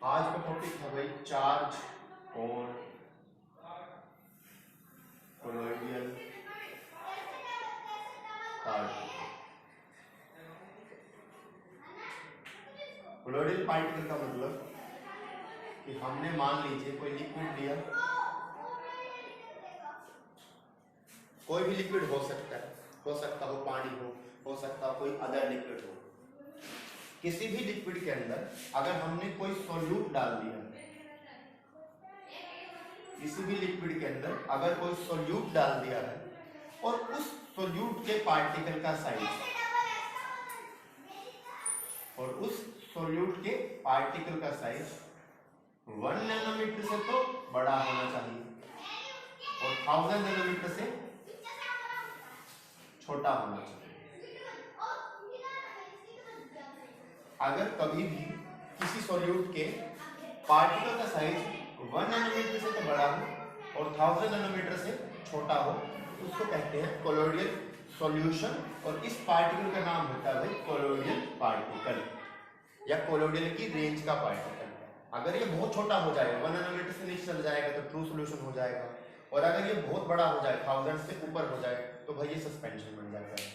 आज का टॉपिक है भाई charge on colloidal particle. Colloidal particle का मतलब कि हमने मान लीजिए कोई लिक्विड लिया, कोई भी लिक्विड हो सकता हो पानी हो सकता हो कोई अदर लिक्विड हो। किसी भी लिक्विड के अंदर अगर हमने कोई सॉल्यूट डाल दिया, किसी भी लिक्विड के अंदर अगर कोई सॉल्यूट डाल दिया है और उस सॉल्यूट के पार्टिकल का साइज (1 नैनोमीटर से तो बड़ा होना चाहिए और 1000 नैनोमीटर से छोटा होना चाहिए। अगर कभी भी किसी सॉल्यूट के पार्टिकल का साइज 1 नैनोमीटर से तो बड़ा हो और 1000 नैनोमीटर से छोटा हो, उसको कहते हैं कोलोइडल सॉल्यूशन। और इस पार्टिकल का नाम होता है भाई कोलोइडल पार्टिकल या कोलोइडल की रेंज का पार्टिकल। अगर ये बहुत छोटा हो जाएगा, 1 नैनोमीटर से नीचे चल जाएगा तो ट्रू सॉल्यूशन हो जाएगा, और अगर ये बहुत बड़ा हो जाए 1000 से ऊपर हो जाए तो भाई ये सस्पेंशन बन जाता है।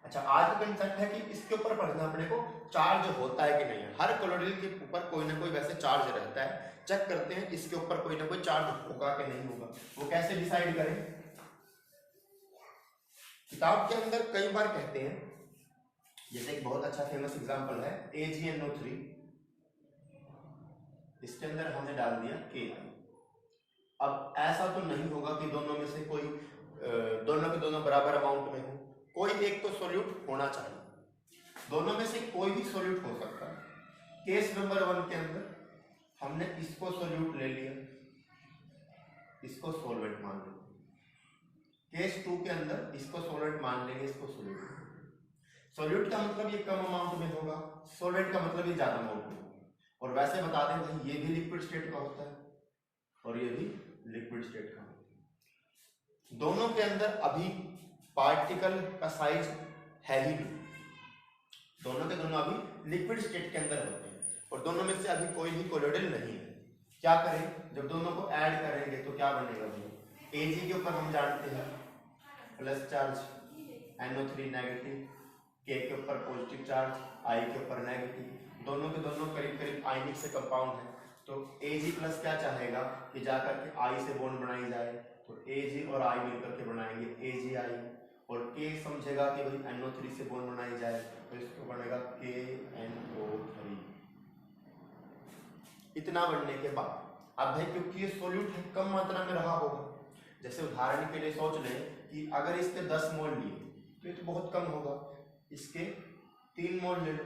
अच्छा, आज का कंसेप्ट है कि इसके ऊपर पढ़ना अपने को चार्ज होता है कि नहीं है। हर कोलोइडल के ऊपर कोई ना कोई वैसे चार्ज रहता है। चेक करते हैं इसके ऊपर कोई ना कोई चार्ज होगा कि नहीं होगा। वो कैसे डिसाइड करें? किताब के अंदर कई बार कहते हैं, जैसे एक बहुत अच्छा फेमस एग्जांपल है AgNO3, इसके अंदर हमने डाल दिया Ki। अब ऐसा तो नहीं होगा कि दोनों में से कोई दोनों के दोनों बराबर अमाउंट में हो, कोई एक तो सॉल्यूट होना चाहिए। दोनों में से कोई भी सॉल्यूट हो सकता है। केस नंबर 1 के अंदर हमने इसको सॉल्यूट ले लिया, इसको सॉल्वेंट मान लिया। केस 2 के अंदर इसको सॉल्वेंट मान लेंगे, इसको सॉल्यूट। सॉल्यूट का मतलब ये कम अमाउंट में होगा, सॉल्वेंट का मतलब ये ज्यादा अमाउंट में होगा। और वैसे बता दें भाई ये भी लिक्विड स्टेट का होता है और ये भी लिक्विड स्टेट का होता है। दोनों के अंदर अभी पार्टिकल का साइज है ही नहीं, दोनों के दोनों अभी लिक्विड स्टेट के अंदर होते हैं और दोनों में से अभी कोई भी कोलोइडल नहीं है। क्या करें? जब दोनों को ऐड करेंगे तो क्या बनेगा भाई? Ag के ऊपर हम जानते हैं plus charge, NO3 negative, K के ऊपर पॉजिटिव चार्ज, I के ऊपर नेगेटिव। दोनों के दोनों करीब करीब आयनिक से कंपाउंड है, तो Ag प्लस क्या चाहेगा कि जाकर के I से बॉन्ड बनाई जाए, तो Ag और I मिलकर के बनाएंगे AgI। और K समझेगा कि भाई NO3 से बॉन्ड बनाई जाए तो इसको बनेगा KNO3। इतना बनने के बाद अब भाई क्योंकि ये सॉल्यूट है कम मात्रा में रहा होगा, जैसे उदाहरण के लिए सोच लें कि अगर इसके 10 मोल लिए तो ये तो बहुत कम होगा, इसके 3 मोल ले लो।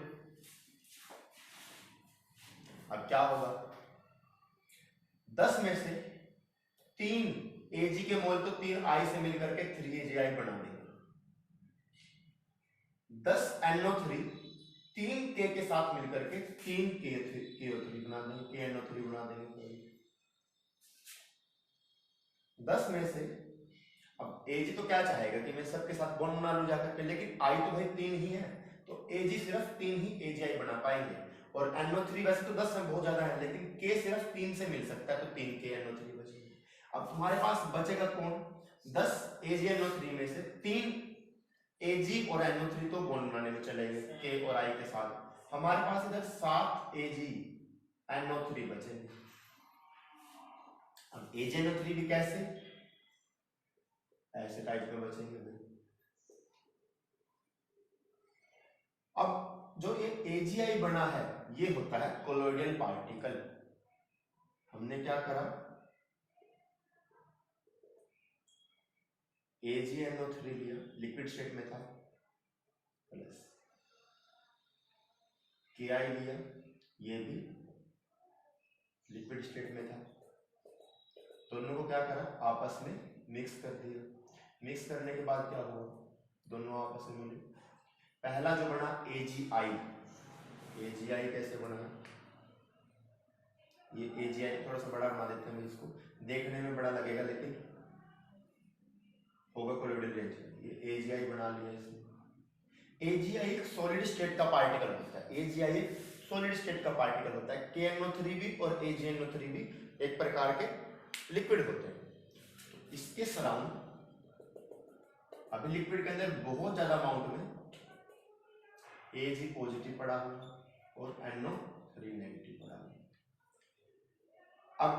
अब क्या होगा? 10 में से 3 Ag के मोल तो 3 I से मिलकर के 3AgI बना देंगे। 10 NO3 3 K के साथ मिलकर के 3 KO3 बना देंगे, KNO3 बना देंगे। 10 में से अब Ag तो क्या चाहेगा कि मैं सबके साथ बॉन्ड बना लूं जाकर के, लेकिन I तो भाई 3 ही है, तो Ag सिर्फ 3 ही AgI बना पाएंगे। और NO3 वैसे तो 10 में बहुत ज्यादा है, लेकिन K सिर्फ 3 से मिल सकता है, तो 3 KNO3 बचेगा। अब तुम्हारे पास बचेगा कौन? 10 AgNO3 में से 3 Ag और NO3 तो बॉन्ड बनाने में चलेंगे K और I के साथ। हमारे पास इधर 7 AgNO3 बचेंगे। अब AgNO3 भी कैसे? ऐसे टाइप में बचेंगे। अब जो ये AgI बना है ये होता है कोलोइडल पार्टिकल। हमने क्या करा? AgNO3 लिया, लिक्विड स्टेट में था, प्लस Ki लिया, ये भी लिक्विड स्टेट में था। दोनों को क्या करा? आपस में मिक्स कर दिया। मिक्स करने के बाद क्या हुआ? दोनों आपस में मिले। पहला जो बना AgI, AgI कैसे बना? ये AgI थोड़ा सा बड़ा बना देते हैं, इसको देखने में बड़ा लगेगा लेकिन होगा कोलोइडल रेंज। ये AgI बना लिया इसने। AgI एक सॉलिड स्टेट का पार्टिकल होता है। AgI एक सॉलिड स्टेट का पार्टिकल होता है। KNO3 भी और AgNO3 भी एक प्रकार के लिक्विड होते हैं। तो इसके सराउंड अभी लिक्विड के अंदर बहुत ज्यादा अमाउंट में Ag पॉजिटिव पड़ा हुआ और NO3 नेगेटिव पड़ा हुआ। अब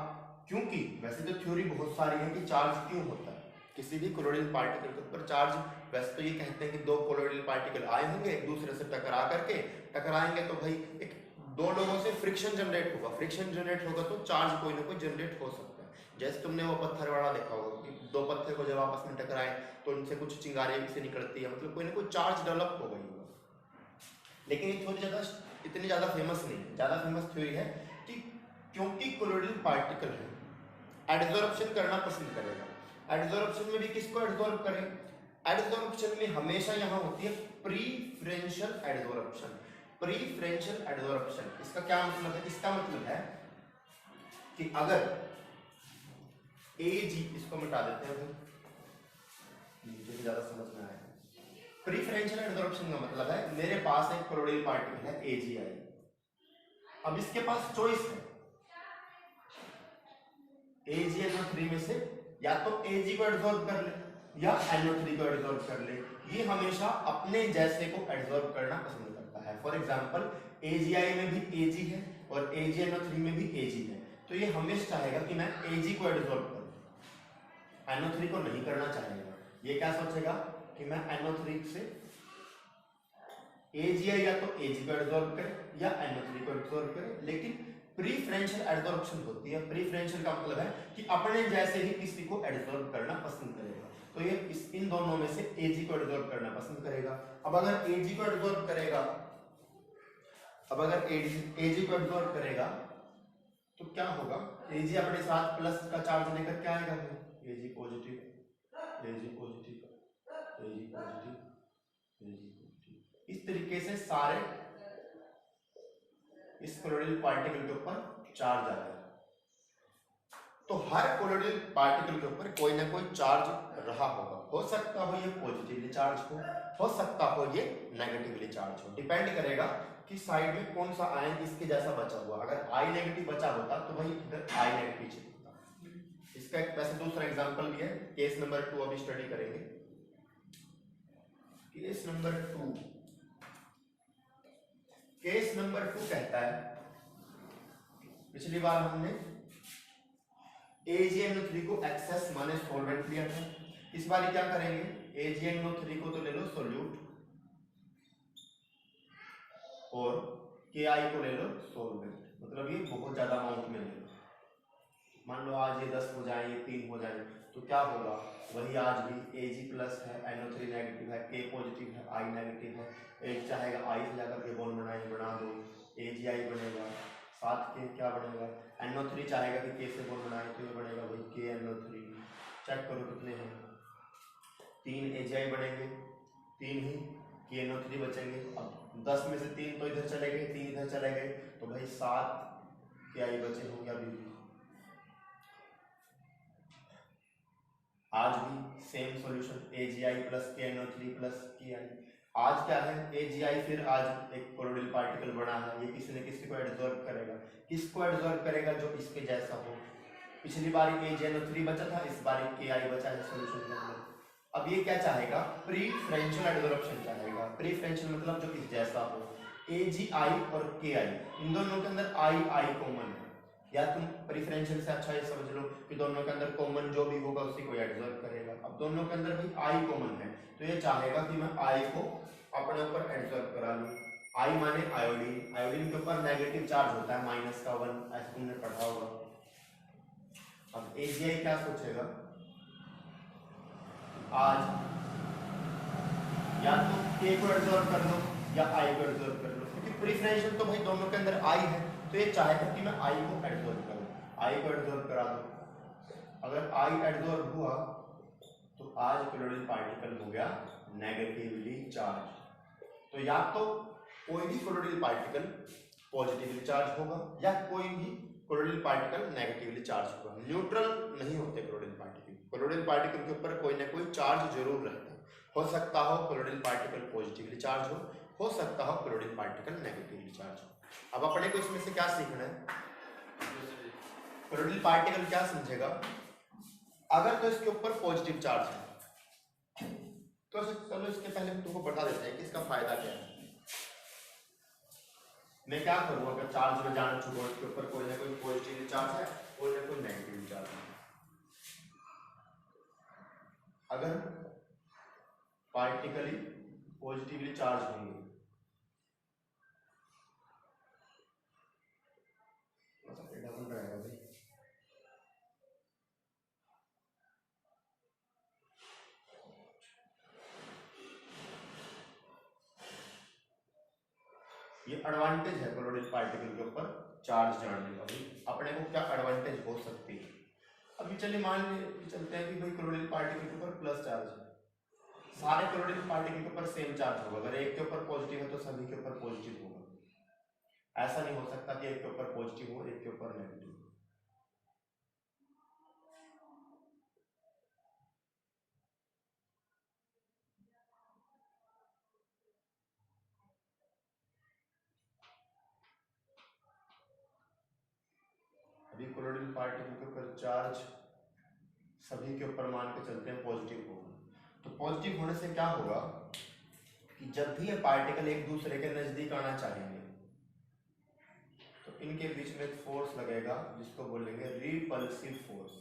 क्योंकि वैसे तो थ्योरी बहुत सारी है कि चार्ज क्यों होता है किसी भी कोलोइडल पार्टिकल के ऊपर। चार्ज वैसे तो ये कहते हैं कि दो कोलोइडल पार्टिकल आए होंगे, एक दूसरे से टकराएंगे तो भाई एक दो लोगों से फ्रिक्शन जनरेट होगा। फ्रिक्शन जनरेट होगा तो चार्ज कोई ना कोई जनरेट हो सकता है। जैसे तुमने वो पत्थर वाला देखा होगा कि दो पत्थर को जब आपस में टकराए तो उनसे कुछ चिंगारियां से निकलती है, मतलब कोई ना कोई चार्ज डेवलप हो गई होगा। लेकिन ये थ्योरी इतनी ज्यादा फेमस नहीं है। ज्यादा फेमस थ्योरी है कि क्योंकि कोलोइडल पार्टिकल है एडजॉर्प्शन करना पसंद करेगा। एडजॉर्प्शन में भी किसको एडजॉर्ब करें? एडजॉर्प्शन में हमेशा यहां होती है प्रीफरेंशियल एडजॉर्प्शन। प्रीफरेंशियल एडजॉर्प्शन इसका क्या मतलब है? इसका मतलब है कि अगर Ag, इसको मिटा देते हैं मुझे भी ज्यादा समझ में आया। प्रीफरेंशियल एडजॉर्प्शन का मतलब है मेरे पास एक कोलोइडल पार्टिकल है AgI। अब इसके पास चॉइस है AgNO3 में से या तो Ag को एडजॉर्ब कर ले या NO3 को एडजॉर्ब कर ले। ये हमेशा अपने जैसे को एडजॉर्ब करना पसंद करता है। फॉर एग्जांपल AgI में भी Ag है और AgNO3 में भी Ag है, तो ये हमेशा चाहेगा कि मैं Ag को एडजॉर्ब करूं, NO3 को नहीं करना चाहेगा। ये क्या सोचेगा कि मैं NO3 से AgI या तो Ag को एडजॉर्ब करे या NO3 को एडजॉर्ब करे। लेकिन प्रीफरेंशियल एडजॉर्प्शन होती है। प्रीफरेंशियल का मतलब है कि अपने जैसे ही किसी को एडजॉर्ब करना पसंद करेगा। तो ये इन दोनों में से Ag को एडजॉर्ब करना पसंद करेगा। अब अगर Ag को एडजॉर्ब करेगा तो क्या होगा? Ag अपने साथ प्लस का चार्ज लेकर क्या आएगा? Ag positive, Ag positive, Ag positive, Ag positive. इस तरीके से सारे इस कोलोइडल पार्टिकल के ऊपर चार्ज आ गया। तो हर कोलोइडल पार्टिकल के ऊपर कोई ना कोई चार्ज रहा होगा। हो सकता हो ये पॉजिटिवली चार्ज हो सकता हो ये नेगेटिवली चार्ज हो। डिपेंड करेगा कि साइड में कौन सा आयन इसके जैसा बचा हुआ। अगर I नेगेटिव बचा होता तो वही इधर I नेगेटिव होता। इसका एक वैसे दूसरा एग्जांपल भी है, केस नंबर 2 अभी स्टडी करेंगे। केस नंबर 2 कहता है, पिछली बार हमने AgNO3 को एक्सेस माने सॉल्वेंट लिया था। इस बार क्या करेंगे? AgNO3 को तो ले लो सोल्यूट और Ki को ले लो सॉल्वेंट। मतलब ये बहुत ज्यादा अमाउंट में ले लो। मान लो आज ये 10 हो जाए, ये 3 हो जाए, तो क्या होगा? वही आज भी Ag प्लस है, NO3 नेगेटिव है, K पॉजिटिव है, I नेगेटिव है। एक चाहेगा I से जाकर के बॉन्ड बना दो, AgI बनेगा। साथ के क्या बनेगा? NO3 चाहेगा कि K से बॉन्ड बनाए तो ये बनेगा वही KNO3। चेक करो कितने हैं? 3 AgI बनेंगे, 3 ही KNO3 बचेंगे। अब 10 में से 3 तो इधर चले गए, 3 इधर चले गए, तो भाई 7 KI बचे होंगे अभी भी। आज भी same solution AgI plus KNO3 plus Ki। आज क्या है? AgI फिर आज एक कोलोइडल पार्टिकल बना है, ये किसी न किसी को एडजॉर्ब करेगा। किसको एडजॉर्ब करेगा? जो इसके जैसा हो। पिछली बार AgNO3 बचा था, इस बार Ki बचा है सॉल्यूशन के अंदर। अब ये क्या चाहेगा? प्रीफरेंशियल एडजॉर्प्शन चाहेगा। प्रीफरेंशियल मतलब जो इस जैसा हो। AgI और Ki इन दोनों के अंदर I कॉमन है, या तुम प्रीफरेंशियल से अच्छा ये समझ लो कि दोनों के अंदर कॉमन जो भी होगा उसी को एडजॉर्ब करेगा। अब दोनों के अंदर भी I कॉमन है, तो ये चाहेगा कि मैं I को अपने ऊपर एडजॉर्ब करा लूं। I माने आयोडीन। आयोडीन के ऊपर नेगेटिव चार्ज होता है -1, ऐसा तुमने पढ़ा होगा। अब AgI क्या सोचेगा? आज या तो K को एडजॉर्ब कर लो या I को एडजॉर्ब कर लो, क्योंकि प्रीफरेंशियल तो भाई दोनों के अंदर I है, तो ये चाहेगा कि मैं I को एडजॉर्ब करूं। I को एडजॉर्ब करा दो। अगर I एडजॉर्ब हुआ तो आज कोलोइडल पार्टिकल हो गया नेगेटिवली चार्ज। तो या तो कोई भी कोलोइडल पार्टिकल पॉजिटिवली चार्ज होगा या कोई भी कोलोइडल पार्टिकल नेगेटिवली चार्ज होगा। न्यूट्रल नहीं होते कोलोइडल पार्टिकल। कोलोइडल पार्टिकल के ऊपर कोई ना कोई चार्ज जरूर रहता है। हो सकता हो कोलोइडल पार्टिकल पॉजिटिवली चार्ज हो सकता हो कोलोइडल पार्टिकल नेगेटिवली चार्ज हो। अब अपने को इसमें से क्या सीखना है, कोलोइडल पार्टिकल क्या समझेगा, अगर तो इसके ऊपर पॉजिटिव चार्ज है तो चलो इसके पहले तुमको बता देते हैं कि इसका फायदा क्या है। मैं क्या करूँ, अगर चार्ज में जान चुका इसके ऊपर कोई ना कोई पॉजिटिव चार्ज है, कोई ना कोई नेगेटिव चार्ज है। अगर पार्टिकली पॉजिटिवली चार्ज होंगे, डबल रहेगा भाई, ये एडवांटेज है कोलोइडल पार्टिकल के ऊपर चार्ज जानने का। भाई अपने को क्या एडवांटेज हो सकती है। अभी चलिए मान चलते हैं कि भाई कोलोइडल पार्टिकल के ऊपर प्लस चार्ज है, सारे कोलोइडल पार्टिकल के ऊपर सेम चार्ज होगा। अगर एक के ऊपर पॉजिटिव है तो सभी के ऊपर पॉजिटिव होगा। ऐसा नहीं हो सकता कि एक के ऊपर पॉजिटिव हो एक के ऊपर नेगेटिव हो। अभी कोलोइडल पार्टिकल के ऊपर चार्ज सभी के ऊपर मान के चलते हैं पॉजिटिव होगा, तो पॉजिटिव होने से क्या होगा कि जब भी ये पार्टिकल एक दूसरे के नजदीक आना चाहेंगे तो इनके बीच में एक फोर्स लगेगा जिसको बोलेंगे रिपल्सिव फोर्स,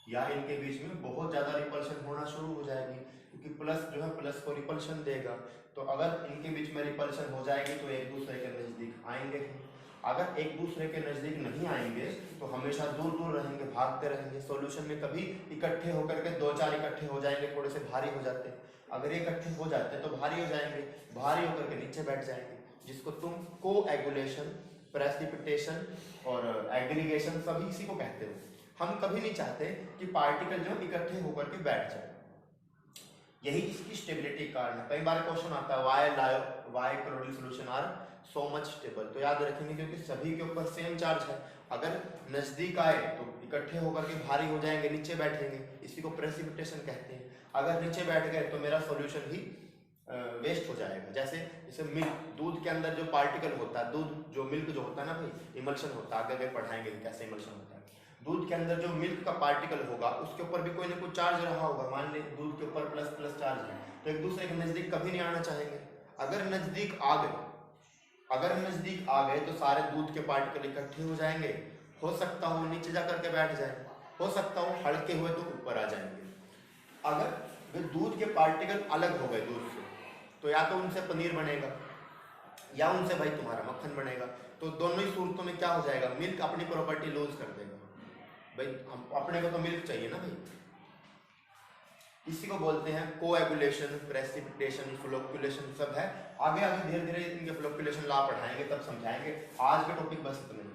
या इनके बीच में बहुत ज्यादा रिपल्शन होना शुरू हो जाएगी, क्योंकि प्लस जो है प्लस को रिपल्शन देगा। तो अगर इनके बीच में रिपल्शन हो जाएगी तो एक दूसरे के नजदीक आएंगे। अगर एक दूसरे के नजदीक नहीं आएंगे तो हमेशा दूर दूर रहेंगे, भागते रहेंगे। सॉल्यूशन में कभी इकट्ठे होकर के दो चार इकट्ठे हो जाएंगे, थोड़े से भारी हो जाते हैं। अगर ये इकट्ठे हो जाते तो भारी हो जाएंगे, भारी होकर के नीचे बैठ जाएंगे, जिसको तुम कोएगुलेशन, प्रेसिपिटेशन और एग्रीगेशन सभी इसी को कहते हो। हम कभी नहीं चाहते कि पार्टिकल जो इकट्ठे होकर के बैठ जाए, यही इसकी स्टेबिलिटी कारण है। कई बार क्वेश्चन आता है why colloidal solution are so much stable, तो याद रखेंगे क्योंकि सभी के ऊपर सेम चार्ज है। अगर नजदीक आए तो इकट्ठे होकर के भारी हो जाएंगे, नीचे बैठेंगे, इसी को प्रेसिपिटेशन कहते हैं। अगर नीचे बैठ गए तो मेरा सॉल्यूशन ही वेस्ट हो जाएगा। जैसे मिल्क, दूध के अंदर जो पार्टिकल होता है, दूध जो मिल्क जो होता है ना भाई, इमल्शन होता है, आगे पढ़ाएंगे कैसे इमल्शन होता है। दूध के अंदर जो मिल्क का पार्टिकल होगा उसके ऊपर भी कोई ना कोई चार्ज रहा होगा। मान ली दूध के ऊपर प्लस प्लस चार्ज है, तो एक दूसरे के नजदीक कभी नहीं आना चाहेंगे। अगर नजदीक आ गए तो सारे दूध के पार्टिकल इकट्ठे हो जाएंगे। हो सकता हो नीचे जाकर के बैठ जाए, हो सकता हो हल्के हुए तो ऊपर आ जाएंगे। अगर वे दूध के पार्टिकल अलग हो गए दूध से, तो या तो उनसे पनीर बनेगा या उनसे भाई तुम्हारा मक्खन बनेगा। तो दोनों ही सूरतों में क्या हो जाएगा, मिल्क अपनी प्रॉपर्टी लूज कर देगा। भाई हम अपने को तो मिल्क चाहिए ना भाई। इसी को बोलते हैं कोएगुलेशन, प्रेसिपिटेशन, फ्लोकुलेशन सब है। आगे आगे धीरे धीरे इनके फ्लोकुलेशन ला पढ़ाएंगे, तब समझाएंगे। आज का टॉपिक बस इतना ही।